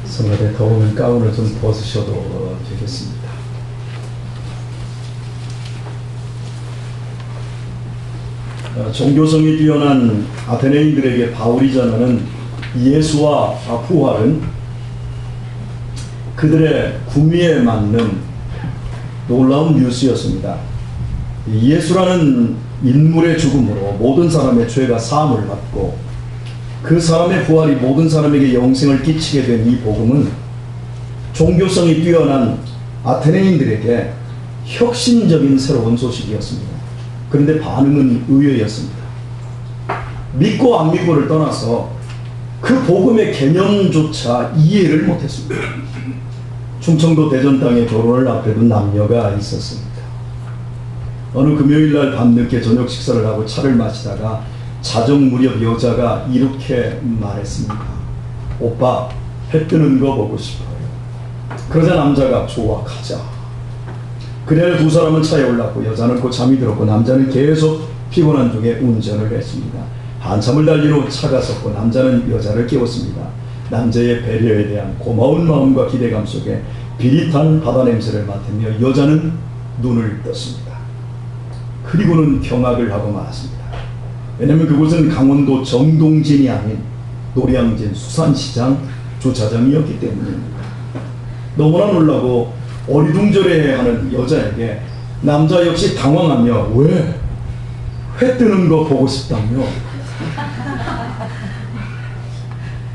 성가대 더우면 가운을 좀 벗으셔도 되겠습니다. 종교성이 뛰어난 아테네인들에게 바울이 전하는 예수와 부활은 그들의 구미에 맞는 놀라운 뉴스였습니다. 예수라는 인물의 죽음으로 모든 사람의 죄가 사함을 받고 그 사람의 부활이 모든 사람에게 영생을 끼치게 된 이 복음은 종교성이 뛰어난 아테네인들에게 혁신적인 새로운 소식이었습니다. 그런데 반응은 의외였습니다. 믿고 안 믿고를 떠나서 그 복음의 개념조차 이해를 못했습니다. 충청도 대전 땅에 결혼을 앞에 둔 남녀가 있었습니다. 어느 금요일날 밤늦게 저녁 식사를 하고 차를 마시다가 자정 무렵 여자가 이렇게 말했습니다. 오빠, 해 뜨는 거 보고 싶어요. 그러자 남자가 좋아, 가자. 그날 두 사람은 차에 올랐고 여자는 곧 잠이 들었고 남자는 계속 피곤한 중에 운전을 했습니다. 한참을 달린 후 차가 섰고 남자는 여자를 깨웠습니다. 남자의 배려에 대한 고마운 마음과 기대감 속에 비릿한 바다 냄새를 맡으며 여자는 눈을 떴습니다. 그리고는 경악을 하고 말았습니다. 왜냐하면 그곳은 강원도 정동진이 아닌 노량진 수산시장 주차장이었기 때문입니다. 너무나 놀라고 어리둥절해하는 여자에게 남자 역시 당황하며 왜? 회 뜨는 거 보고 싶다며?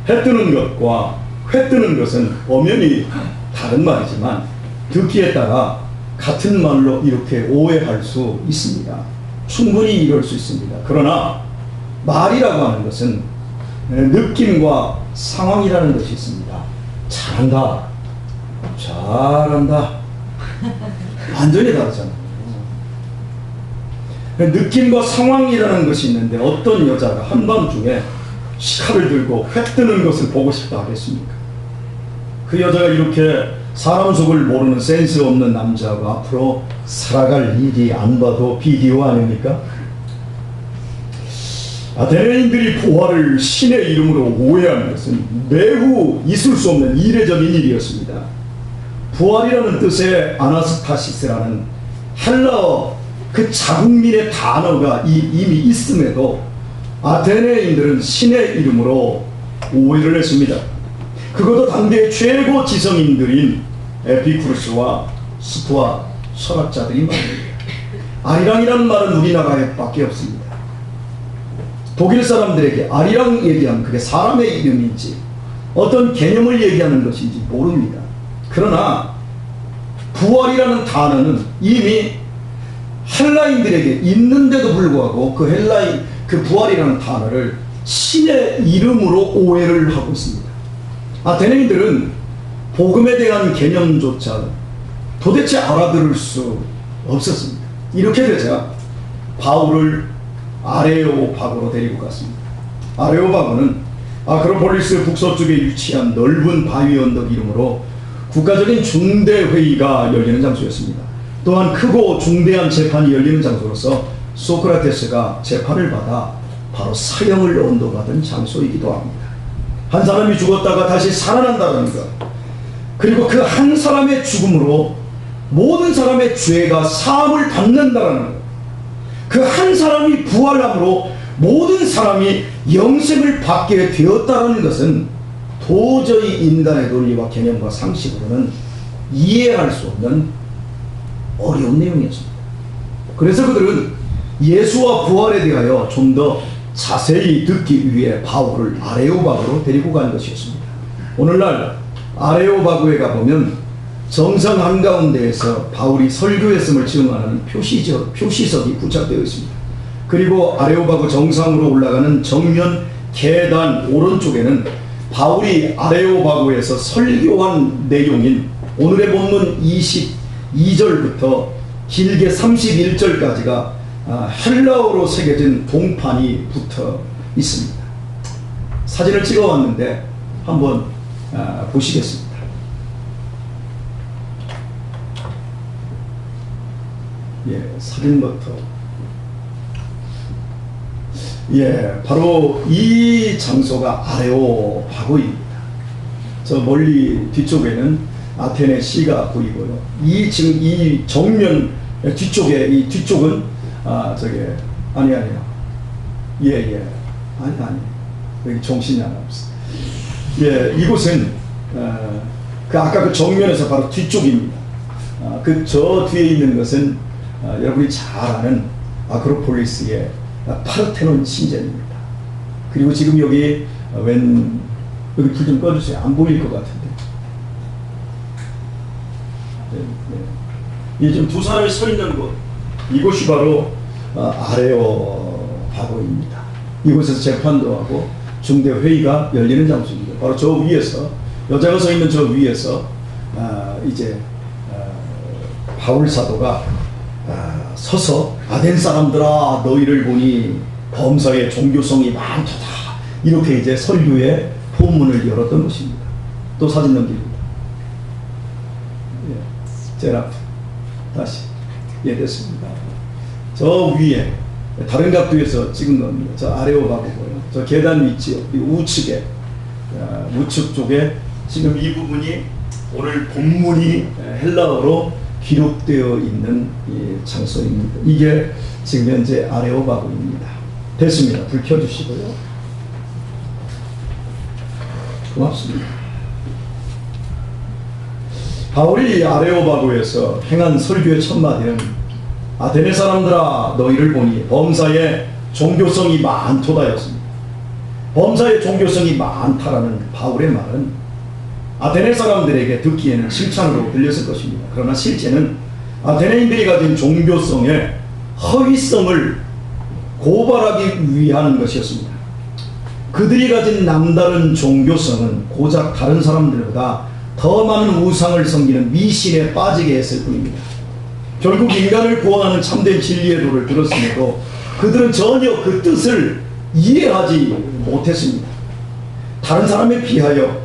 해 뜨는 것과 회 뜨는 것은 엄연히 다른 말이지만 듣기에 따라 같은 말로 이렇게 오해할 수 있습니다. 충분히 이럴 수 있습니다. 그러나 말이라고 하는 것은 느낌과 상황이라는 것이 있습니다. 잘한다, 잘한다, 완전히 다르잖아요. 느낌과 상황이라는 것이 있는데 어떤 여자가 한밤중에 시카를 들고 회 뜨는 것을 보고 싶다 하겠습니까? 그 여자가 이렇게 사람 속을 모르는 센스 없는 남자가 앞으로 살아갈 일이 안 봐도 비디오 아닙니까? 아테네인들이 부활을 신의 이름으로 오해하는 것은 매우 있을 수 없는 이례적인 일이었습니다. 부활이라는 뜻의 아나스타시스라는 헬라어 그 자국민의 단어가 이미 있음에도 아테네인들은 신의 이름으로 오해를 했습니다. 그것도 당대의 최고 지성인들인 에피쿠르스와 스토아 철학자들이 말입니다. 아리랑이라는 말은 우리나라에 밖에 없습니다. 독일 사람들에게 아리랑 얘기하면 그게 사람의 이름인지 어떤 개념을 얘기하는 것인지 모릅니다. 그러나 부활이라는 단어는 이미 헬라인들에게 있는데도 불구하고 그 부활이라는 단어를 신의 이름으로 오해를 하고 있습니다. 아테네인들은 복음에 대한 개념조차 도대체 알아들을 수 없었습니다. 이렇게 되자 바울을 아레오파고로 데리고 갔습니다. 아레오파고는 아크로폴리스 북서쪽에 위치한 넓은 바위 언덕 이름으로 국가적인 중대회의가 열리는 장소였습니다. 또한 크고 중대한 재판이 열리는 장소로서 소크라테스가 재판을 받아 바로 사형을 언도받은 장소이기도 합니다. 한 사람이 죽었다가 다시 살아난다는 것, 그리고 그 한 사람의 죽음으로 모든 사람의 죄가 사함을 받는다는 것, 그 한 사람이 부활함으로 모든 사람이 영생을 받게 되었다는 것은 도저히 인간의 논리와 개념과 상식으로는 이해할 수 없는 어려운 내용이었습니다. 그래서 그들은 예수와 부활에 대하여 좀 더 자세히 듣기 위해 바울을 아레오바고로 데리고 간 것이었습니다. 오늘날 아레오바고에 가보면 정상 한가운데에서 바울이 설교했음을 증언하는 표시석이 부착되어 있습니다. 그리고 아레오바고 정상으로 올라가는 정면 계단 오른쪽에는 바울이 아레오바고에서 설교한 내용인 오늘의 본문 22절부터 길게 31절까지가 헬라어로 새겨진 동판이 붙어 있습니다. 사진을 찍어왔는데 한번 보시겠습니다. 예, 사진부터. 예, 바로 이 장소가 아레오파고입니다. 저 멀리 뒤쪽에는 아테네 시가 보이고요. 지금 이 정면 뒤쪽에, 이 뒤쪽은 저게 아니야. 예. 아니. 여기 정신이 하나 없어. 예, 이곳은 아까 그 정면에서 바로 뒤쪽입니다. 그 저 뒤에 있는 것은 여러분이 잘 아는 아크로폴리스의 파르테논 신전입니다. 그리고 지금 여기 여기 불 좀 꺼주세요. 안 보일 것 같은데. 이 지금 두 사람이 서 있는 곳, 이곳이 바로 아레오파고입니다. 이곳에서 재판도 하고 중대 회의가 열리는 장소입니다. 바로 저 위에서, 여자가 서 있는 저 위에서 이제 바울 사도가 서서 아덴 사람들아 너희를 보니 범사에 종교성이 많도다, 이렇게 이제 설교의 포문을 열었던 것입니다. 또 사진 넘깁니다. 제라 다시 됐습니다. 저 위에 다른 각도에서 찍은 겁니다. 저 아레오바고고요. 저 계단 위치요. 우측에 우측 쪽에 지금 이 부분이 오늘 본문이 헬라어로 기록되어 있는 이 장소입니다. 이게 지금 현재 아레오바고입니다. 됐습니다. 불 켜주시고요. 고맙습니다. 바울이 아레오바고에서 행한 설교의 첫 마디는 아테네 사람들아 너희를 보니 범사에 종교성이 많도다였습니다. 범사에 종교성이 많다라는 바울의 말은 아테네 사람들에게 듣기에는 칭찬으로 들렸을 것입니다. 그러나 실제는 아테네인들이 가진 종교성의 허위성을 고발하기 위한 것이었습니다. 그들이 가진 남다른 종교성은 고작 다른 사람들보다 더 많은 우상을 섬기는 미신에 빠지게 했을 뿐입니다. 결국 인간을 구원하는 참된 진리의 도를 들었음에도 그들은 전혀 그 뜻을 이해하지 못했습니다. 다른 사람에 비하여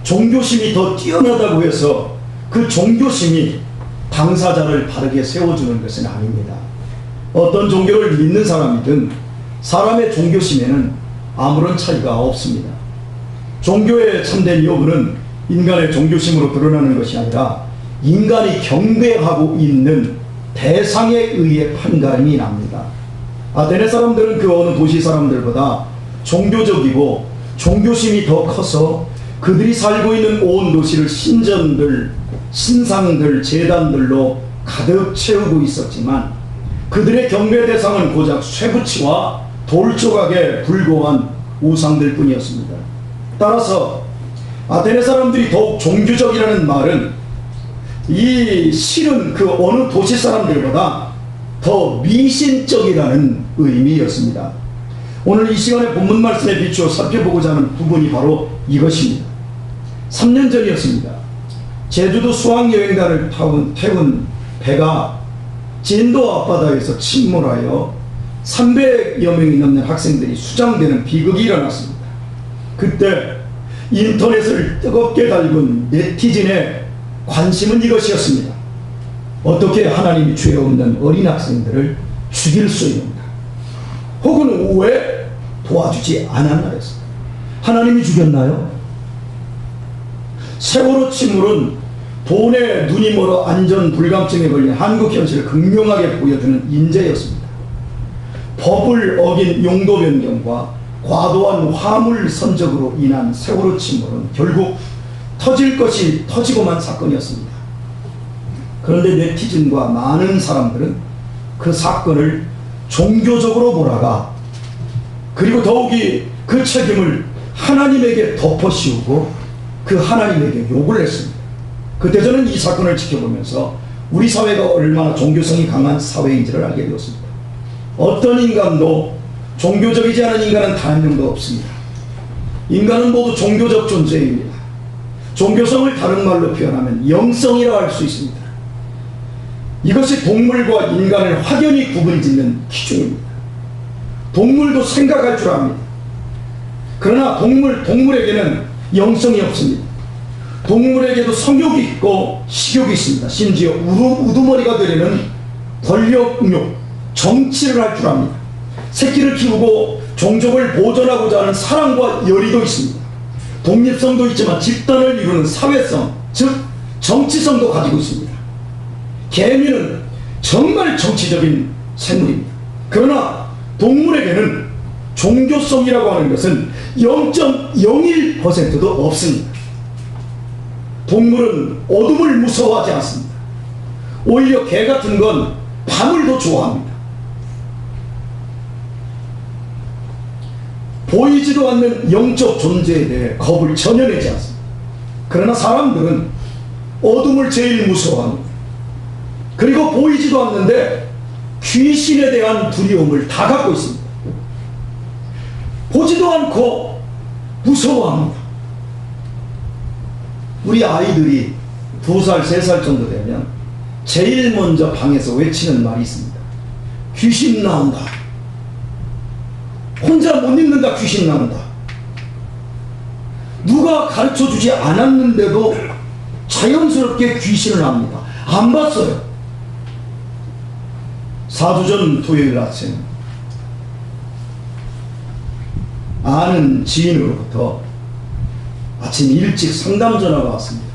종교심이 더 뛰어나다고 해서 그 종교심이 당사자를 바르게 세워주는 것은 아닙니다. 어떤 종교를 믿는 사람이든 사람의 종교심에는 아무런 차이가 없습니다. 종교의 참된 여부는 인간의 종교심으로 드러나는 것이 아니라 인간이 경배하고 있는 대상에 의해 판가름이 납니다. 아테네 사람들은 그 어느 도시 사람들보다 종교적이고 종교심이 더 커서 그들이 살고 있는 온 도시를 신전들, 신상들, 제단들로 가득 채우고 있었지만 그들의 경배 대상은 고작 쇠붙이와 돌조각에 불과한 우상들 뿐이었습니다. 따라서 아테네 사람들이 더욱 종교적이라는 말은 이 실은 그 어느 도시 사람들보다 더 미신적이라는 의미였습니다. 오늘 이 시간에 본문 말씀에 비추어 살펴보고자 하는 부분이 바로 이것입니다. 3년 전이었습니다. 제주도 수학여행단을 태운 배가 진도 앞바다에서 침몰하여 300여 명이 넘는 학생들이 수장되는 비극이 일어났습니다. 그때 인터넷을 뜨겁게 달군 네티즌의 관심은 이것이었습니다. 어떻게 하나님이 죄 없는 어린 학생들을 죽일 수 있는가? 혹은 왜 도와주지 않았나 했습니다. 하나님이 죽였나요? 세월호 침몰은 돈에 눈이 멀어 안전 불감증에 걸린 한국 현실을 극명하게 보여주는 인재였습니다. 법을 어긴 용도 변경과 과도한 화물 선적으로 인한 세월호 침몰은 결국 터질 것이 터지고만 사건이었습니다. 그런데 네티즌과 많은 사람들은 그 사건을 종교적으로 몰아가 그리고 더욱이 그 책임을 하나님에게 덮어씌우고 그 하나님에게 욕을 했습니다. 그때 저는 이 사건을 지켜보면서 우리 사회가 얼마나 종교성이 강한 사회인지를 알게 되었습니다. 어떤 인간도 종교적이지 않은 인간은 단 한 명도 없습니다. 인간은 모두 종교적 존재입니다. 종교성을 다른 말로 표현하면 영성이라 할 수 있습니다. 이것이 동물과 인간을 확연히 구분짓는 기준입니다. 동물도 생각할 줄 압니다. 그러나 동물에게는 영성이 없습니다. 동물에게도 성욕이 있고 식욕이 있습니다. 심지어 우두머리가 되려는 권력욕, 정치를 할 줄 압니다. 새끼를 키우고 종족을 보존하고자 하는 사랑과 열의도 있습니다. 독립성도 있지만 집단을 이루는 사회성, 즉 정치성도 가지고 있습니다. 개미는 정말 정치적인 생물입니다. 그러나 동물에게는 종교성이라고 하는 것은 0.01%도 없습니다. 동물은 어둠을 무서워하지 않습니다. 오히려 개 같은 건 밤을 더 좋아합니다. 보이지도 않는 영적 존재에 대해 겁을 전혀 내지 않습니다. 그러나 사람들은 어둠을 제일 무서워합니다. 그리고 보이지도 않는데 귀신에 대한 두려움을 다 갖고 있습니다. 보지도 않고 무서워합니다. 우리 아이들이 2살, 3살 정도 되면 제일 먼저 방에서 외치는 말이 있습니다. 귀신 나온다. 혼자 못 있는다. 귀신 나온다. 누가 가르쳐주지 않았는데도 자연스럽게 귀신을 합니다. 안 봤어요. 4주 전 토요일 아침 아는 지인으로부터 아침 일찍 상담 전화가 왔습니다.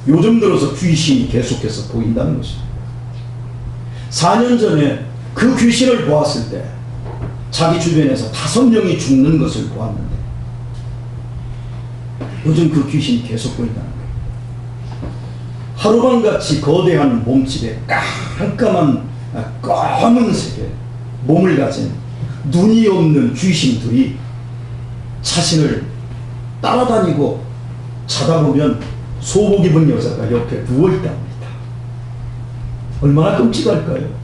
요즘 들어서 귀신이 계속해서 보인다는 것입니다. 4년 전에 그 귀신을 보았을 때 자기 주변에서 5명이 죽는 것을 보았는데 요즘 그 귀신이 계속 보인다는 거예요. 하루밤같이 거대한 몸집에 깜깜한 검은색의 몸을 가진 눈이 없는 귀신들이 자신을 따라다니고 자다 보면 소복 입은 여자가 옆에 누워있다 합니다. 얼마나 끔찍할까요?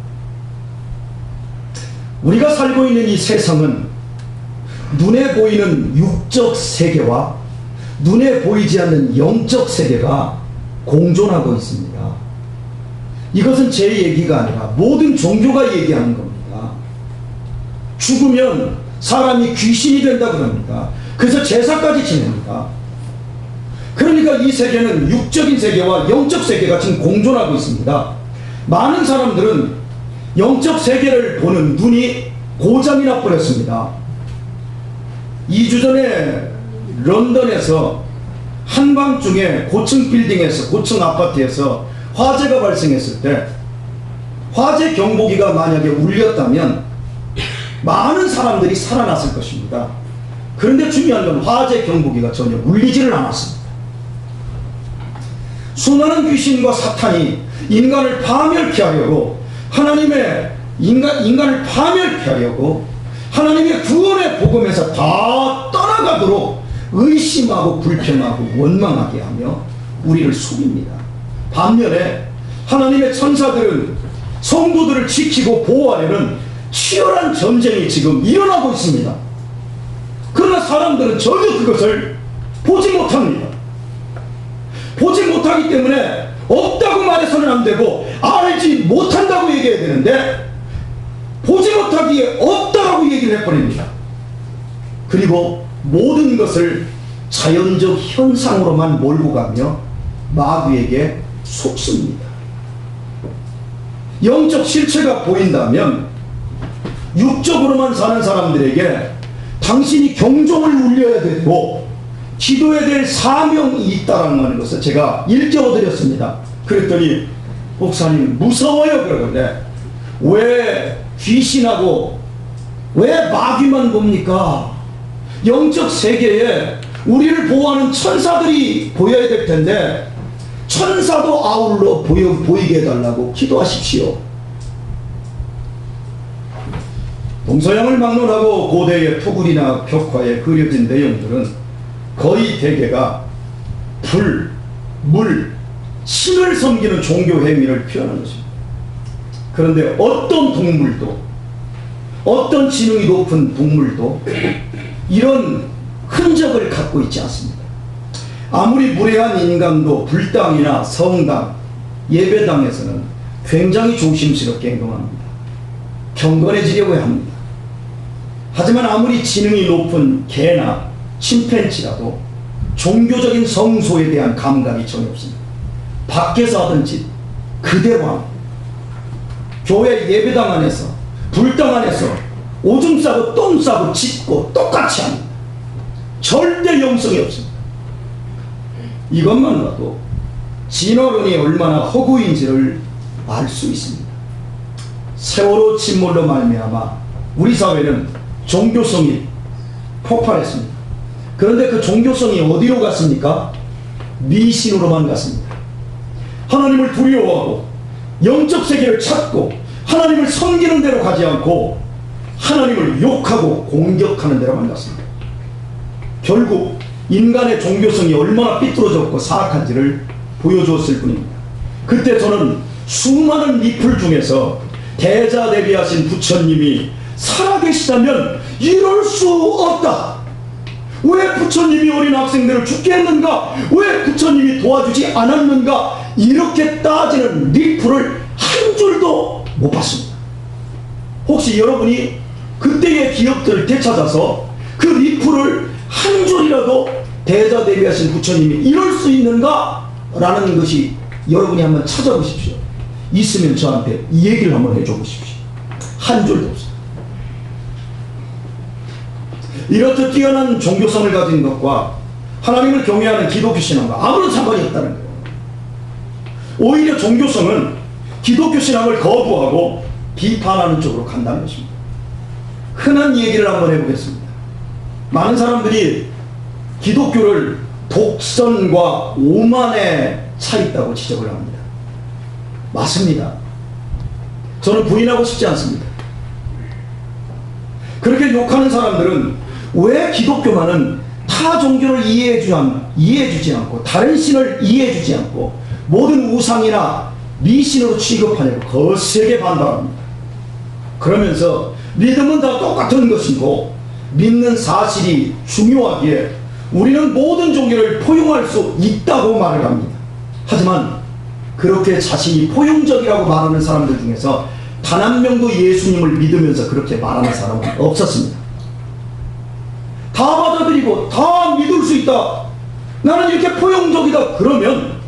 우리가 살고 있는 이 세상은 눈에 보이는 육적 세계와 눈에 보이지 않는 영적 세계가 공존하고 있습니다. 이것은 제 얘기가 아니라 모든 종교가 얘기하는 겁니다. 죽으면 사람이 귀신이 된다 그럽니다. 그래서 제사까지 지냅니다. 그러니까 이 세계는 육적인 세계와 영적 세계가 지금 공존하고 있습니다. 많은 사람들은 영적 세계를 보는 눈이 고장이 나버렸습니다. 2주 전에 런던에서 한밤중에 고층 빌딩에서, 고층 아파트에서 화재가 발생했을 때 화재 경보기가 만약에 울렸다면 많은 사람들이 살아났을 것입니다. 그런데 중요한 건 화재 경보기가 전혀 울리지를 않았습니다. 수많은 귀신과 사탄이 인간을 파멸케 하려고 인간을 파멸케 하려고 하나님의 구원의 복음에서 다 떠나가도록 의심하고 불평하고 원망하게 하며 우리를 속입니다. 반면에 하나님의 천사들은 성도들을 지키고 보호하려는 치열한 전쟁이 지금 일어나고 있습니다. 그러나 사람들은 전혀 그것을 보지 못합니다. 보지 못하기 때문에 없다고 말해서는 안 되고 알지 못한다고 얘기해야 되는데 보지 못하기에 없다라고 얘기를 해버립니다. 그리고 모든 것을 자연적 현상으로만 몰고 가며 마귀에게 속습니다. 영적 실체가 보인다면 육적으로만 사는 사람들에게 당신이 경종을 울려야 되고 기도해야 될 사명이 있다는 것을 제가 일깨워드렸습니다. 그랬더니 목사님 무서워요 그러는데 왜 귀신하고 왜 마귀만 봅니까? 영적 세계에 우리를 보호하는 천사들이 보여야 될 텐데 천사도 아울러 보이게 해달라고 기도하십시오. 동서양을 막론하고 고대의 토굴이나 벽화에 그려진 내용들은 거의 대개가 불, 물, 신을 섬기는 종교 행위를 표현하는 것입니다. 그런데 어떤 동물도, 어떤 지능이 높은 동물도 이런 흔적을 갖고 있지 않습니다. 아무리 무례한 인간도 불당이나 성당, 예배당에서는 굉장히 조심스럽게 행동합니다. 경건해지려고 합니다. 하지만 아무리 지능이 높은 개나 침팬지라도 종교적인 성소에 대한 감각이 전혀 없습니다. 밖에서 하던 짓 그대로 합니다. 교회 예배당 안에서, 불당 안에서 오줌 싸고 똥 싸고 짖고 똑같이 합니다. 절대 영성이 없습니다. 이것만 봐도 진화론이 얼마나 허구인지를 알 수 있습니다. 세월호 침몰로 말미암아 우리 사회는 종교성이 폭발했습니다. 그런데 그 종교성이 어디로 갔습니까? 미신으로만 갔습니다. 하나님을 두려워하고 영적 세계를 찾고 하나님을 섬기는 대로 가지 않고 하나님을 욕하고 공격하는 데로만 갔습니다. 결국 인간의 종교성이 얼마나 삐뚤어졌고 사악한지를 보여주었을 뿐입니다. 그때 저는 수많은 리플 중에서 대자대비하신 부처님이 살아계시다면 이럴 수 없다. 왜 부처님이 어린 학생들을 죽게 했는가? 왜 부처님이 도와주지 않았는가? 이렇게 따지는 리플을 한 줄도 못 봤습니다. 혹시 여러분이 그때의 기억들을 되찾아서 그 리플을 한 줄이라도 대자대비하신 부처님이 이럴 수 있는가? 라는 것이 여러분이 한번 찾아보십시오. 있으면 저한테 이 얘기를 한번 해줘 보십시오. 한 줄도 없어요. 이렇듯 뛰어난 종교성을 가진 것과 하나님을 경외하는 기독교 신앙과 아무런 상관이 없다는 거예요. 오히려 종교성은 기독교 신앙을 거부하고 비판하는 쪽으로 간다는 것입니다. 흔한 얘기를 한번 해보겠습니다. 많은 사람들이 기독교를 독선과 오만에 차 있다고 지적을 합니다. 맞습니다. 저는 부인하고 싶지 않습니다. 그렇게 욕하는 사람들은 왜 기독교만은 타 종교를 이해해주지 않고 다른 신을 이해해주지 않고 모든 우상이나 미신으로 취급하냐고 거세게 반발합니다. 그러면서 믿음은 다 똑같은 것이고 믿는 사실이 중요하기에 우리는 모든 종교를 포용할 수 있다고 말을 합니다. 하지만 그렇게 자신이 포용적이라고 말하는 사람들 중에서 단 한 명도 예수님을 믿으면서 그렇게 말하는 사람은 없었습니다. 다 받아들이고 다 믿을 수 있다. 나는 이렇게 포용적이다. 그러면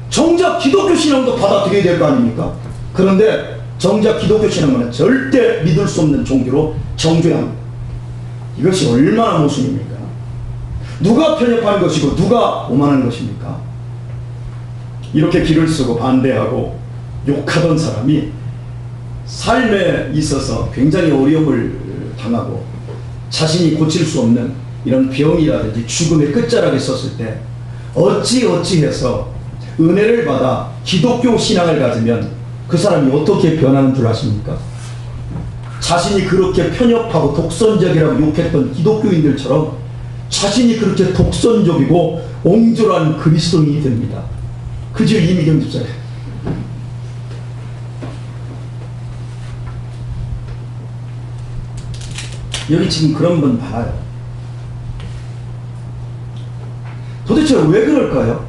정작 기독교 신앙도 받아들여야 될 거 아닙니까? 그런데 정작 기독교 신앙은 절대 믿을 수 없는 종교로 정죄해야 합니다. 이것이 얼마나 모순입니까? 누가 편협한 것이고 누가 오만한 것입니까? 이렇게 길을 쓰고 반대하고 욕하던 사람이 삶에 있어서 굉장히 어려움을 당하고 자신이 고칠 수 없는 이런 병이라든지 죽음의 끝자락에 섰을 때 어찌해서 은혜를 받아 기독교 신앙을 가지면 그 사람이 어떻게 변하는 줄 아십니까? 자신이 그렇게 편협하고 독선적이라고 욕했던 기독교인들처럼 자신이 그렇게 독선적이고 옹졸한 그리스도인이 됩니다. 그저 이미경 집사님. 여기 지금 그런 분 많아요. 도대체 왜 그럴까요?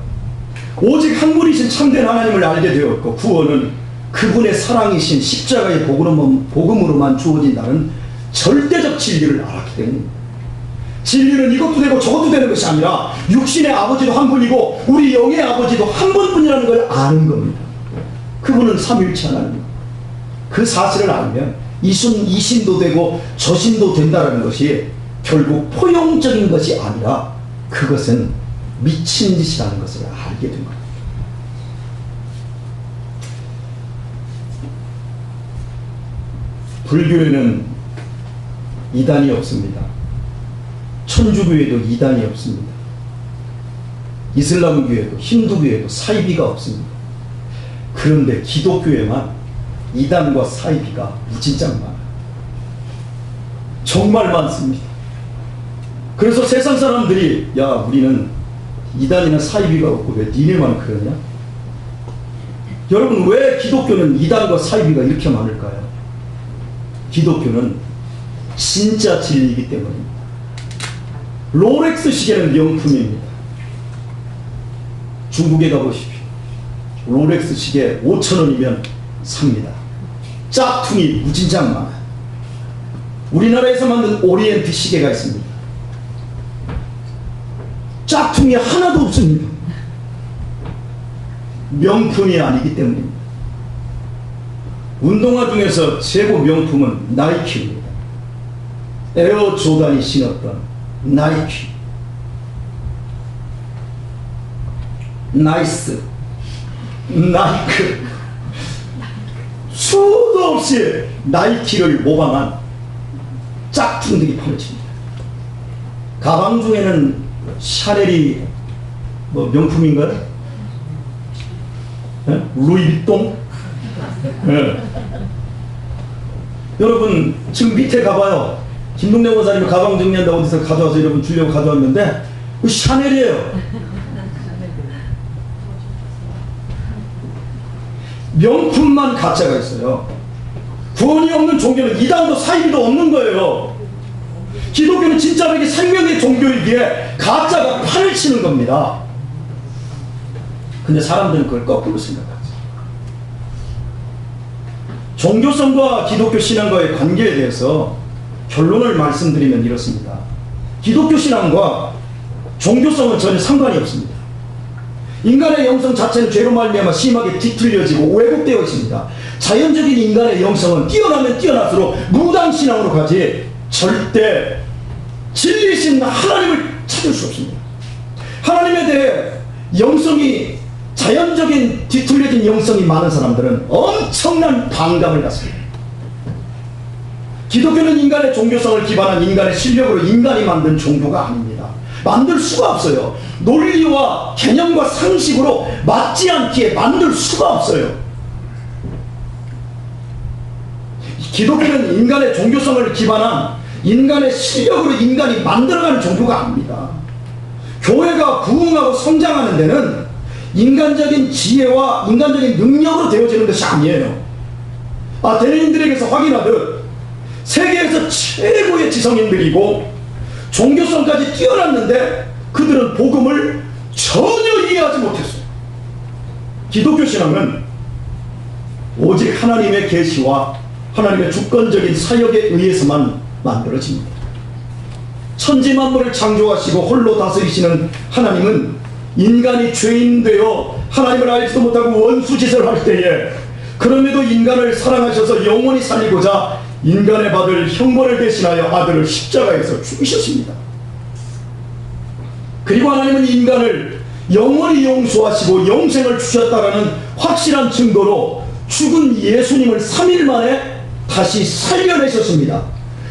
오직 한 분이신 참된 하나님을 알게 되었고 구원은 그분의 사랑이신 십자가의 복음으로만 주어진다는 절대적 진리를 알았기 때문입니다. 진리는 이것도 되고 저것도 되는 것이 아니라 육신의 아버지도 한 분이고 우리 영의 아버지도 한 분뿐이라는 걸 아는 겁니다. 그분은 삼위일체 하나님. 그 사실을 알면 이신도 되고 저신도 된다는 것이 결국 포용적인 것이 아니라 그것은 미친 짓이라는 것을 알게 된 겁니다. 불교에는 이단이 없습니다. 천주교에도 이단이 없습니다. 이슬람교에도 힌두교에도 사이비가 없습니다. 그런데 기독교에만 이단과 사이비가 무진장 많아요. 정말 많습니다. 그래서 세상 사람들이 야 우리는 이단이나 사이비가 없고 왜 니네만 그러냐? 여러분 왜 기독교는 이단과 사이비가 이렇게 많을까요? 기독교는 진짜 진리이기 때문입니다. 롤렉스 시계는 명품입니다. 중국에 가보십시오. 롤렉스 시계 5,000원이면 삽니다. 짝퉁이 무진장 많아요. 우리나라에서 만든 오리엔트 시계가 있습니다. 짝퉁이 하나도 없습니다. 명품이 아니기 때문입니다. 운동화 중에서 최고 명품은 나이키입니다. 에어 조단이 신었던 나이키. 나이스, 나이크, 수도 없이 나이키를 모방한 짝퉁들이 펼칩니다. 가방 중에는 샤넬이 뭐 명품인가요? 네? 루이비통? 네. 여러분 지금 밑에 가봐요. 김동래 원사님이 가방 정리한다 어디서 가져와서 여러분 주려고 가져왔는데 그 샤넬이에요. 명품만 가짜가 있어요. 구원이 없는 종교는 이단도 사이비도 없는 거예요. 기독교는 진짜로 생명의 종교이기에 가짜가 판을 치는 겁니다. 근데 사람들은 그걸 거꾸로 생각하죠. 종교성과 기독교 신앙과의 관계에 대해서 결론을 말씀드리면 이렇습니다. 기독교 신앙과 종교성은 전혀 상관이 없습니다. 인간의 영성 자체는 죄로 말미암아 심하게 뒤틀려지고 왜곡되어 있습니다. 자연적인 인간의 영성은 뛰어나면 뛰어날수록 무당신앙으로 가지 절대 진리신 하나님을 찾을 수 없습니다. 하나님에 대해 영성이 자연적인 뒤틀려진 영성이 많은 사람들은 엄청난 반감을 갖습니다. 기독교는 인간의 종교성을 기반한 인간의 실력으로 인간이 만든 종교가 아닙니다. 만들 수가 없어요. 논리와 개념과 상식으로 맞지 않기에 만들 수가 없어요. 기독교는 인간의 종교성을 기반한 인간의 실력으로 인간이 만들어가는 종교가 아닙니다. 교회가 부흥하고 성장하는 데는 인간적인 지혜와 인간적인 능력으로 되어지는 것이 아니에요. 아테네인들에게서 확인하듯 세계에서 최고의 지성인들이고 종교성까지 뛰어났는데 그들은 복음을 전혀 이해하지 못했어요. 기독교 신앙은 오직 하나님의 계시와 하나님의 주권적인 사역에 의해서만 만들어집니다. 천지 만물을 창조하시고 홀로 다스리시는 하나님은 인간이 죄인 되어 하나님을 알지도 못하고 원수짓을 할 때에 그럼에도 인간을 사랑하셔서 영원히 살리고자 인간의 받을 형벌을 대신하여 아들을 십자가에서 죽이셨습니다. 그리고 하나님은 인간을 영원히 용서하시고 영생을 주셨다라는 확실한 증거로 죽은 예수님을 3일 만에 다시 살려내셨습니다.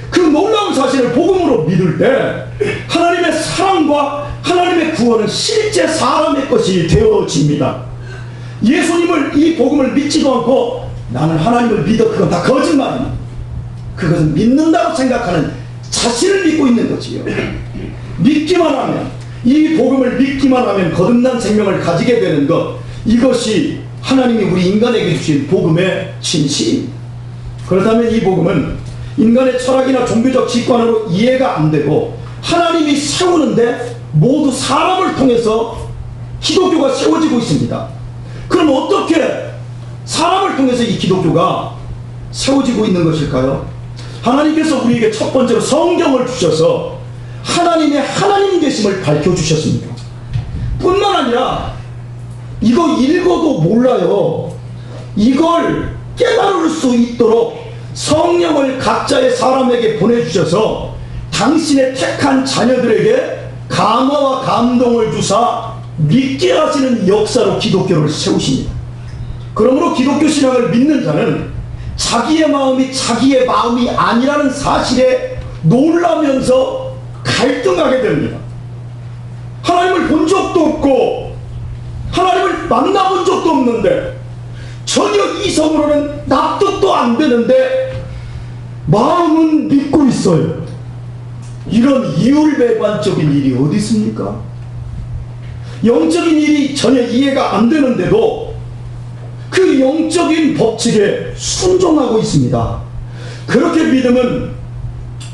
그 놀라운 사실을 복음으로 믿을 때 하나님의 사랑과 하나님의 구원은 실제 사람의 것이 되어집니다. 예수님을 이 복음을 믿지도 않고 나는 하나님을 믿어, 그건 다 거짓말입니다. 그것은 믿는다고 생각하는 자신을 믿고 있는 거지요. 믿기만 하면, 이 복음을 믿기만 하면 거듭난 생명을 가지게 되는 것, 이것이 하나님이 우리 인간에게 주신 복음의 진실입니다. 그렇다면 이 복음은 인간의 철학이나 종교적 직관으로 이해가 안 되고 하나님이 세우는데 모두 사람을 통해서 기독교가 세워지고 있습니다. 그럼 어떻게 사람을 통해서 이 기독교가 세워지고 있는 것일까요? 하나님께서 우리에게 첫 번째로 성경을 주셔서 하나님의 하나님 되심을 밝혀주셨습니다. 뿐만 아니라 이거 읽어도 몰라요. 이걸 깨달을 수 있도록 성령을 각자의 사람에게 보내주셔서 당신의 택한 자녀들에게 감화와 감동을 주사 믿게 하시는 역사로 기독교를 세우십니다. 그러므로 기독교 신앙을 믿는 자는 자기의 마음이 아니라는 사실에 놀라면서 갈등하게 됩니다. 하나님을 본 적도 없고 하나님을 만나본 적도 없는데 전혀 이성으로는 납득도 안 되는데 마음은 믿고 있어요. 이런 이율배반적인 일이 어디 있습니까? 영적인 일이 전혀 이해가 안 되는데도 그 영적인 법칙에 순종하고 있습니다. 그렇게 믿음은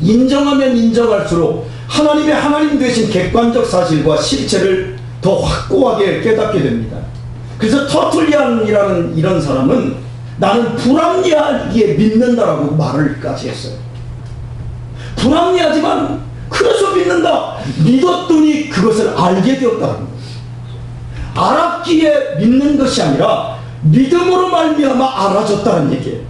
인정하면 인정할수록 하나님의 하나님 되신 객관적 사실과 실체를 더 확고하게 깨닫게 됩니다. 그래서 터툴리안이라는 이런 사람은 나는 불합리하기에 믿는다라고 말을까지 했어요. 불합리하지만 그래서 믿는다. 믿었더니 그것을 알게 되었다는 거예요. 알았기에 믿는 것이 아니라 믿음으로 말미암아 알아졌다는 얘기예요.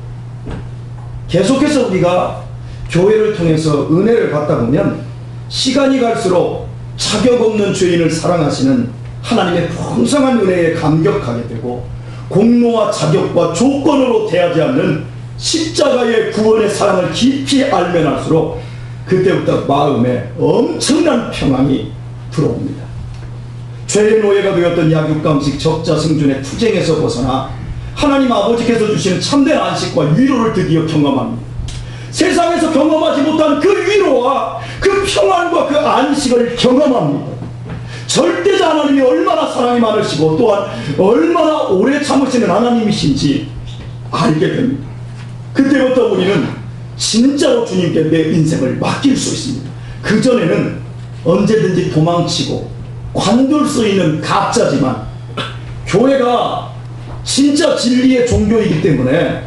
계속해서 우리가 교회를 통해서 은혜를 받다 보면 시간이 갈수록 자격 없는 죄인을 사랑하시는 하나님의 풍성한 은혜에 감격하게 되고 공로와 자격과 조건으로 대하지 않는 십자가의 구원의 사랑을 깊이 알면 할수록 그때부터 마음에 엄청난 평안이 들어옵니다. 죄의 노예가 되었던 약육강식 적자승준의 투쟁에서 벗어나 하나님 아버지께서 주시는 참된 안식과 위로를 드디어 경험합니다. 세상에서 경험하지 못한 그 위로와 그 평안과 그 안식을 경험합니다. 절대자 하나님이 얼마나 사랑이 많으시고 또한 얼마나 오래 참으시는 하나님이신지 알게 됩니다. 그때부터 우리는 진짜로 주님께 내 인생을 맡길 수 있습니다. 그전에는 언제든지 도망치고 관둘 수 있는 가짜지만, 교회가 진짜 진리의 종교이기 때문에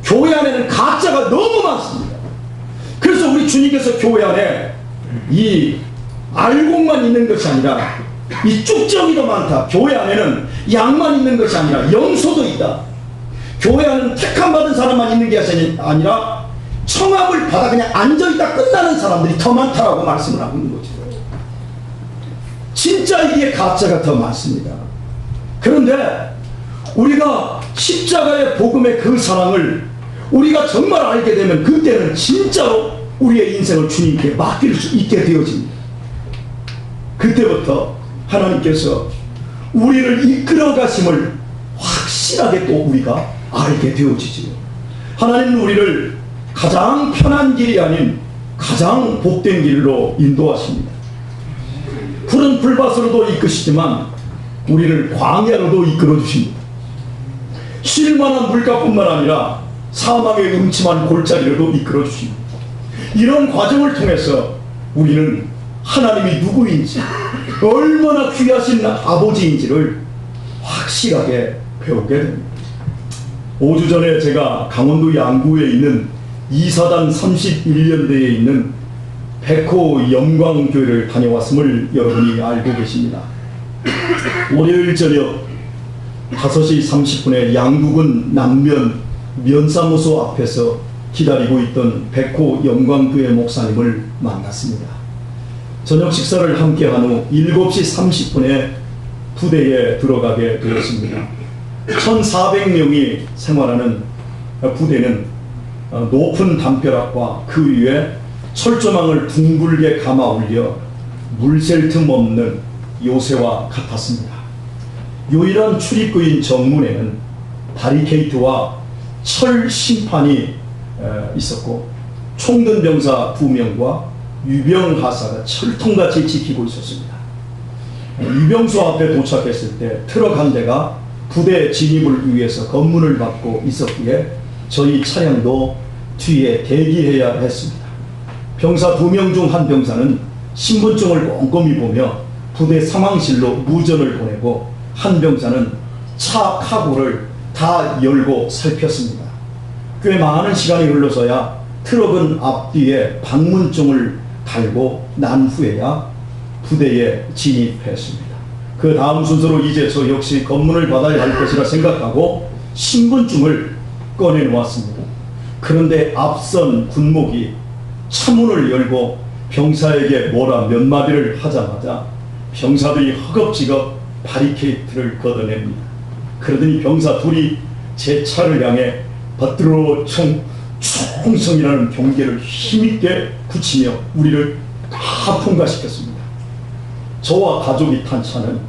교회 안에는 가짜가 너무 많습니다. 그래서 우리 주님께서 교회 안에 이 알곡만 있는 것이 아니라 이 쭉정이도 많다. 교회 안에는 양만 있는 것이 아니라 영소도 있다. 교회 안에는 택함받은 사람만 있는 게 아니라 청합을 받아 그냥 앉아있다 끝나는 사람들이 더 많다라고 말씀을 하고 있는 거죠. 진짜 이게 가짜가 더 많습니다. 그런데 우리가 십자가의 복음의 그 사랑을 우리가 정말 알게 되면 그때는 진짜로 우리의 인생을 주님께 맡길 수 있게 되어집니다. 그때부터 하나님께서 우리를 이끌어 가심을 확실하게 또 우리가 알게 되어지지요. 하나님은 우리를 가장 편한 길이 아닌 가장 복된 길로 인도하십니다. 푸른 풀밭으로도 이끄시지만 우리를 광야로도 이끌어 주십니다. 쉴만한 물가뿐만 아니라 사망의 음침한 골짜기로도 이끌어 주십니다. 이런 과정을 통해서 우리는 하나님이 누구인지, 얼마나 귀하신 아버지인지를 확실하게 배우게 됩니다. 5주 전에 제가 강원도 양구에 있는 이사단 31년대에 있는 백호 영광교회를 다녀왔음을 여러분이 알고 계십니다. 월요일 저녁 5시 30분에 양구군 남면 면사무소 앞에서 기다리고 있던 백호 영광교회 목사님을 만났습니다. 저녁 식사를 함께한 후 7시 30분에 부대에 들어가게 되었습니다. 1,400명이 생활하는 부대는 높은 담벼락과 그 위에 철조망을 둥글게 감아 올려 물샐 틈 없는 요새와 같았습니다. 유일한 출입구인 정문에는 바리케이트와 철 심판이 있었고 총든 병사 2명과 유병하사가 철통같이 지키고 있었습니다. 유병소 앞에 도착했을 때 트럭 한 대가 부대 진입을 위해서 검문을 받고 있었기에 저희 차량도 뒤에 대기해야 했습니다. 병사 2명 중 한 병사는 신분증을 꼼꼼히 보며 부대 상황실로 무전을 보내고 한 병사는 차 카고를 다 열고 살폈습니다. 꽤 많은 시간이 흘러서야 트럭은 앞뒤에 방문증을 달고 난 후에야 부대에 진입했습니다. 그 다음 순서로 이제 저 역시 검문을 받아야 할 것이라 생각하고 신분증을 꺼내놓았습니다. 그런데 앞선 군목이 차문을 열고 병사에게 뭐라 몇 마디를 하자마자 병사들이 허겁지겁 바리케이트를 걷어냅니다. 그러더니 병사 둘이 제 차를 향해 받들어 총성이라는 경계를 힘있게 붙이며 우리를 다 통과시켰습니다. 저와 가족이 탄 차는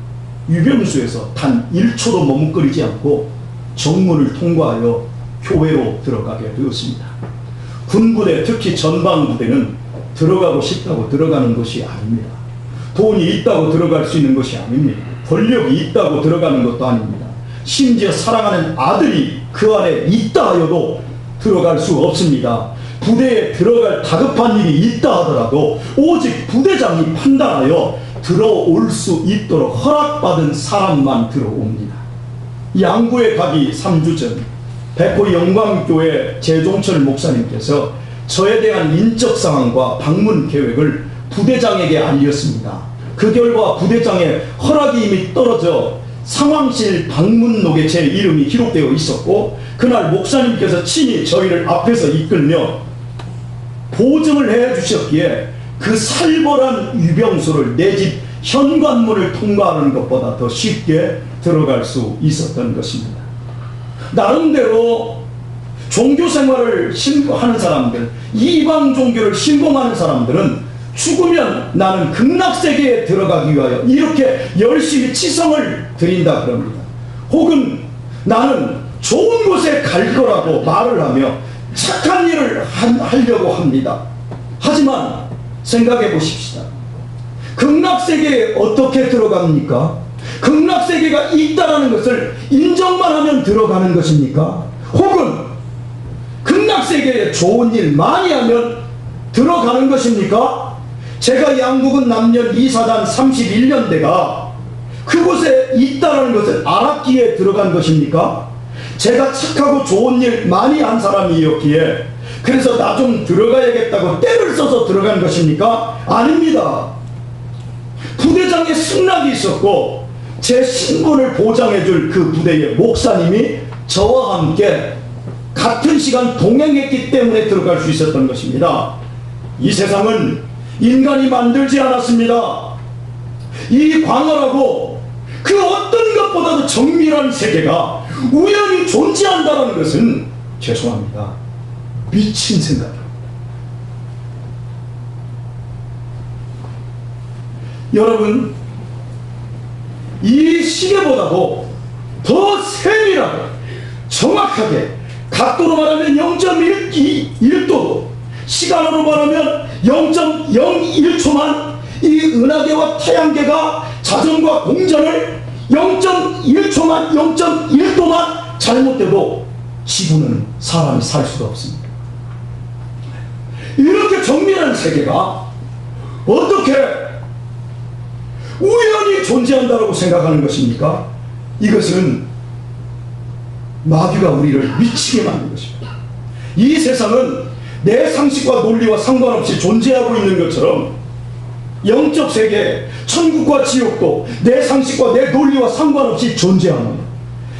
유병수에서 단 1초도 머뭇거리지 않고 정문을 통과하여 교회로 들어가게 되었습니다. 군부대, 특히 전방부대는 들어가고 싶다고 들어가는 것이 아닙니다. 돈이 있다고 들어갈 수 있는 것이 아닙니다. 권력이 있다고 들어가는 것도 아닙니다. 심지어 사랑하는 아들이 그 안에 있다 하여도 들어갈 수 없습니다. 부대에 들어갈 다급한 일이 있다 하더라도 오직 부대장이 판단하여 들어올 수 있도록 허락받은 사람만 들어옵니다. 양구에 가기 3주 전 백호 영광교회 재종철 목사님께서 저에 대한 인적 상황과 방문 계획을 부대장에게 알렸습니다. 그 결과 부대장의 허락이 이미 떨어져 상황실 방문록에 제 이름이 기록되어 있었고 그날 목사님께서 친히 저희를 앞에서 이끌며 보증을 해 주셨기에 그 살벌한 유병수를 내 집 현관문을 통과하는 것보다 더 쉽게 들어갈 수 있었던 것입니다. 나름대로 종교 생활을 하는 사람들, 이방 종교를 신봉하는 사람들은 죽으면 나는 극락세계에 들어가기 위하여 이렇게 열심히 치성을 드린다 그럽니다. 혹은 나는 좋은 곳에 갈 거라고 말을 하며 착한 일을 하려고 합니다. 하지만 생각해 보십시다. 극락세계에 어떻게 들어갑니까? 극락세계가 있다라는 것을 인정만 하면 들어가는 것입니까? 혹은 극락세계에 좋은 일 많이 하면 들어가는 것입니까? 제가 양국은 남녀 이사단 31년대가 그곳에 있다는 것을 알았기에 들어간 것입니까? 제가 착하고 좋은 일 많이 한 사람이었기에 그래서 나 좀 들어가야겠다고 때를 써서 들어간 것입니까? 아닙니다. 부대장의 승낙이 있었고 제 신분을 보장해줄 그 부대의 목사님이 저와 함께 같은 시간 동행했기 때문에 들어갈 수 있었던 것입니다. 이 세상은 인간이 만들지 않았습니다. 이 광활하고 그 어떤 것보다도 정밀한 세계가 우연히 존재한다는 것은 죄송합니다. 미친 생각입니다. 여러분, 이 시계보다도 더 세밀하게 정확하게 각도로 말하면 0.1도도 시간으로 말하면 0.01초만 이 은하계와 태양계가 자전과 공전을 0.1초만 0.1도만 잘못돼도 지구는 사람이 살 수가 없습니다. 이렇게 정밀한 세계가 어떻게 우연히 존재한다고 생각하는 것입니까? 이것은 마귀가 우리를 미치게 만든 것입니다. 이 세상은 내 상식과 논리와 상관없이 존재하고 있는 것처럼 영적 세계, 천국과 지옥도 내 상식과 내 논리와 상관없이 존재하는,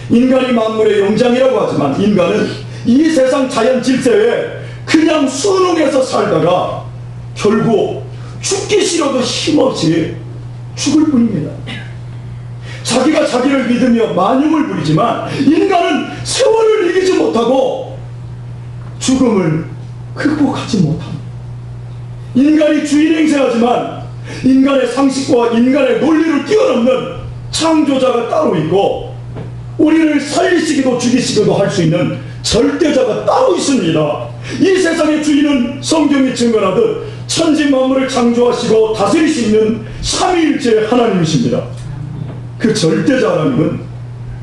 인간이 만물의 영장이라고 하지만 인간은 이 세상 자연 질서에 그냥 순응해서 살다가 결국 죽기 싫어도 힘없이 죽을 뿐입니다. 자기가 자기를 믿으며 만용을 부리지만 인간은 세월을 이기지 못하고 죽음을 극복하지 못합니다. 인간이 주인 행세하지만 인간의 상식과 인간의 논리를 뛰어넘는 창조자가 따로 있고 우리를 살리시기도 죽이시기도 할 수 있는 절대자가 따로 있습니다. 이 세상의 주인은 성경이 증언하듯 천지 만물을 창조하시고 다스리시는 삼위일체 하나님이십니다. 그 절대자 하나님은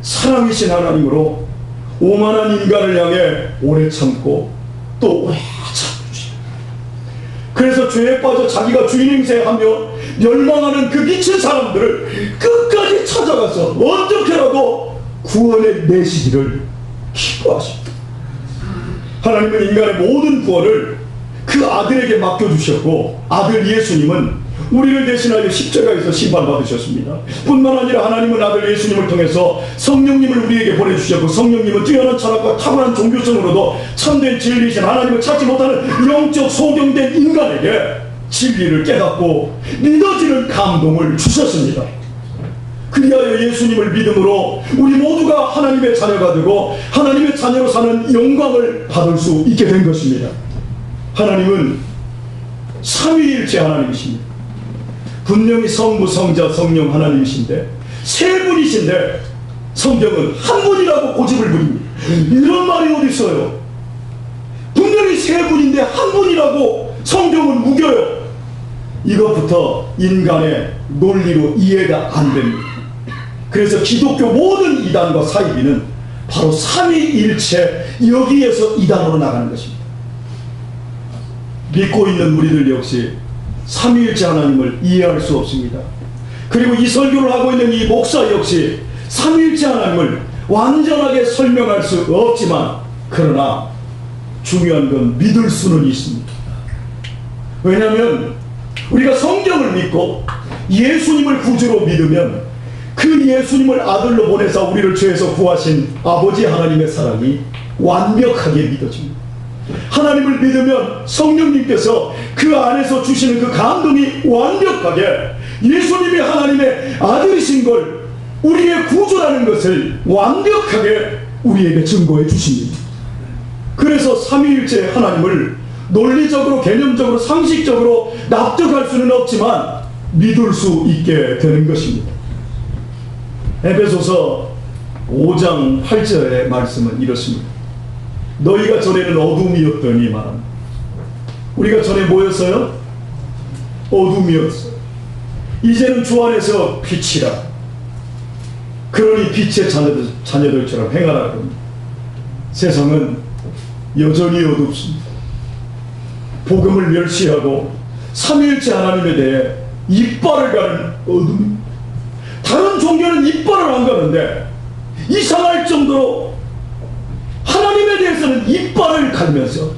사랑이신 하나님으로 오만한 인간을 향해 오래 참고 또 오래 참으시다. 그래서 죄에 빠져 자기가 주인 행세하며 멸망하는 그 미친 사람들을 끝까지 찾아가서 어떻게라도 구원해 내시기를 기도하십니다. 하나님은 인간의 모든 구원을 그 아들에게 맡겨주셨고 아들 예수님은 우리를 대신하여 십자가에서 심판받으셨습니다. 뿐만 아니라 하나님은 아들 예수님을 통해서 성령님을 우리에게 보내주셨고 성령님은 뛰어난 철학과 탁월한 종교성으로도 참된 진리이신 하나님을 찾지 못하는 영적 소경된 인간에게 진리를 깨닫고 믿어지는 감동을 주셨습니다. 그리하여 예수님을 믿음으로 우리 모두가 하나님의 자녀가 되고 하나님의 자녀로 사는 영광을 받을 수 있게 된 것입니다. 하나님은 삼위일체 하나님이십니다. 분명히 성부, 성자, 성령 하나님이신데 세 분이신데 성경은 한 분이라고 고집을 부립니다. 이런 말이 어디 있어요? 분명히 세 분인데 한 분이라고 성경은 우겨요. 이것부터 인간의 논리로 이해가 안 됩니다. 그래서 기독교 모든 이단과 사이비는 바로 삼위일체 여기에서 이단으로 나가는 것입니다. 믿고 있는 우리들 역시 삼위일체 하나님을 이해할 수 없습니다. 그리고 이 설교를 하고 있는 이 목사 역시 삼위일체 하나님을 완전하게 설명할 수 없지만 그러나 중요한 건 믿을 수는 있습니다. 왜냐하면 우리가 성경을 믿고 예수님을 구주로 믿으면 그 예수님을 아들로 보내서 우리를 죄에서 구하신 아버지 하나님의 사랑이 완벽하게 믿어집니다. 하나님을 믿으면 성령님께서 그 안에서 주시는 그 감동이 완벽하게 예수님이 하나님의 아들이신 걸, 우리의 구주라는 것을 완벽하게 우리에게 증거해 주십니다. 그래서 삼위일체 하나님을 논리적으로, 개념적으로, 상식적으로 납득할 수는 없지만 믿을 수 있게 되는 것입니다. 에베소서 5장 8절의 말씀은 이렇습니다. 너희가 전에는 어둠이었더니 말합니다. 우리가 전에 뭐였어요? 어둠이었어요. 이제는 주 안에서 빛이라. 그러니 빛의 자녀들처럼 행하라 합니다. 세상은 여전히 어둡습니다. 복음을 멸시하고 삼위일체 하나님에 대해 이빨을 가는 어둠입니다. 다른 종교는 이빨을 안 가는데 이상할 정도로 하나님에 대해서는 이빨을 갈면서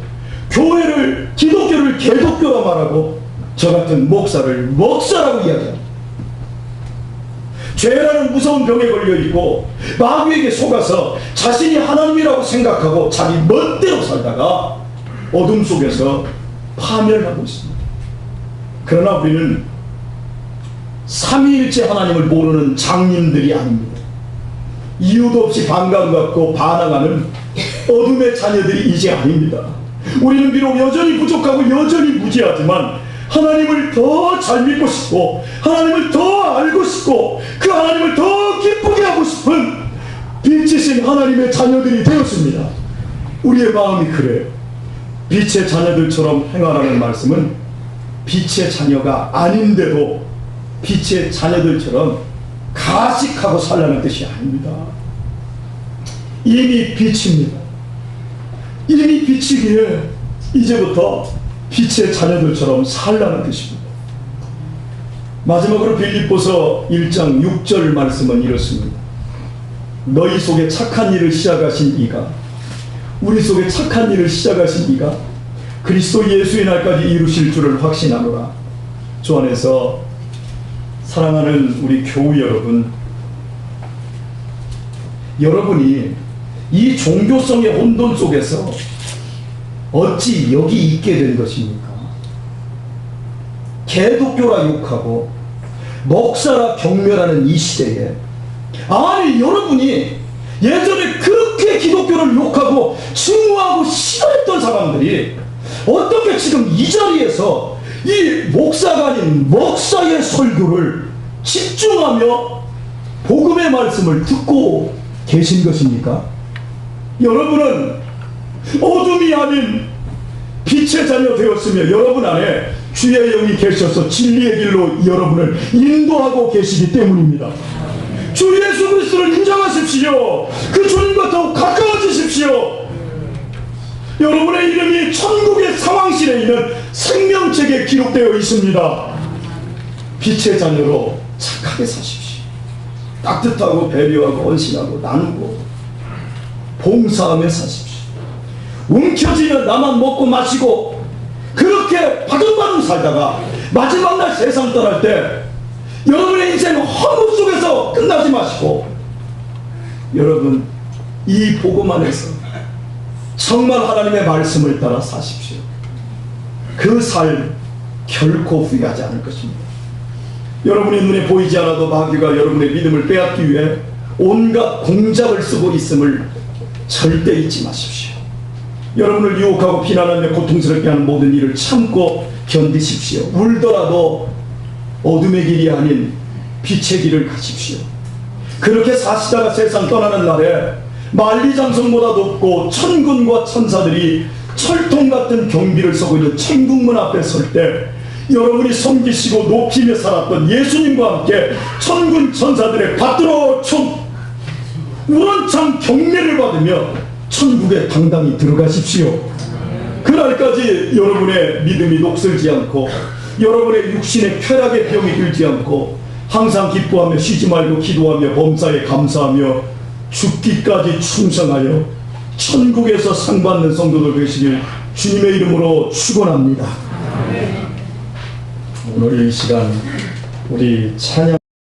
교회를, 기독교를 개독교라 말하고 저 같은 목사를 먹사라고 이야기합니다. 죄라는 무서운 병에 걸려있고 마귀에게 속아서 자신이 하나님이라고 생각하고 자기 멋대로 살다가 어둠 속에서 파멸하고 있습니다. 그러나 우리는 삼위일체 하나님을 모르는 장님들이 아닙니다. 이유도 없이 반감 갖고 반항하는 어둠의 자녀들이 이제 아닙니다. 우리는 비록 여전히 부족하고 여전히 무지하지만 하나님을 더 잘 믿고 싶고 하나님을 더 알고 싶고 그 하나님을 더 기쁘게 하고 싶은 빛이신 하나님의 자녀들이 되었습니다. 우리의 마음이 그래요. 빛의 자녀들처럼 행하라는 말씀은 빛의 자녀가 아닌데도 빛의 자녀들처럼 가식하고 살라는 뜻이 아닙니다. 이미 빛입니다. 이미 빛이기에 이제부터 빛의 자녀들처럼 살라는 뜻입니다. 마지막으로 빌립보서 1장 6절 말씀은 이렇습니다. 너희 속에 착한 일을 시작하신 이가, 우리 속에 착한 일을 시작하신 이가 그리스도 예수의 날까지 이루실 줄을 확신하노라. 주 안에서 사랑하는 우리 교우 여러분, 여러분이 이 종교성의 혼돈 속에서 어찌 여기 있게 된 것입니까? 개독교라 욕하고 목사라 경멸하는 이 시대에, 아니 여러분이 예전에 그렇게 기독교를 욕하고 증오하고 싫어했던 사람들이 어떻게 지금 이 자리에서 이 목사가 아닌 목사의 설교를 집중하며 복음의 말씀을 듣고 계신 것입니까? 여러분은 어둠이 아닌 빛의 자녀 되었으며 여러분 안에 주의 영이 계셔서 진리의 길로 여러분을 인도하고 계시기 때문입니다. 주 예수 그리스도를 인정하십시오. 그 주님과 더욱 가까워지십시오. 여러분의 이름이 천국의 상황실에 있는 생명책에 기록되어 있습니다. 빛의 자녀로 착하게 사십시오. 따뜻하고 배려하고 언신하고 나누고 봉사하며 사십시오. 움켜쥐면 나만 먹고 마시고 그렇게 바둥바둥 살다가 마지막 날 세상 떠날 때 여러분의 인생은 허무 속에서 끝나지 마시고, 여러분 이 복음 안에서 정말 하나님의 말씀을 따라 사십시오. 그 삶 결코 후회하지 않을 것입니다. 여러분의 눈에 보이지 않아도 마귀가 여러분의 믿음을 빼앗기 위해 온갖 공작을 쓰고 있음을 절대 잊지 마십시오. 여러분을 유혹하고 비난하며 고통스럽게 하는 모든 일을 참고 견디십시오. 울더라도 어둠의 길이 아닌 빛의 길을 가십시오. 그렇게 사시다가 세상 떠나는 날에 만리장성보다 높고 천군과 천사들이 철통 같은 경비를 서고 있는 천국문 앞에 설 때 여러분이 섬기시고 높이며 살았던 예수님과 함께 천군 천사들의 받들어 총 우렁찬 경례를 받으며 천국에 당당히 들어가십시오. 그날까지 여러분의 믿음이 녹슬지 않고 여러분의 육신의 쾌락의 병이 들지 않고 항상 기뻐하며 쉬지 말고 기도하며 범사에 감사하며 죽기까지 충성하여 천국에서 상 받는 성도들 되시길 주님의 이름으로 축원합니다. 오늘 이 시간 우리 찬양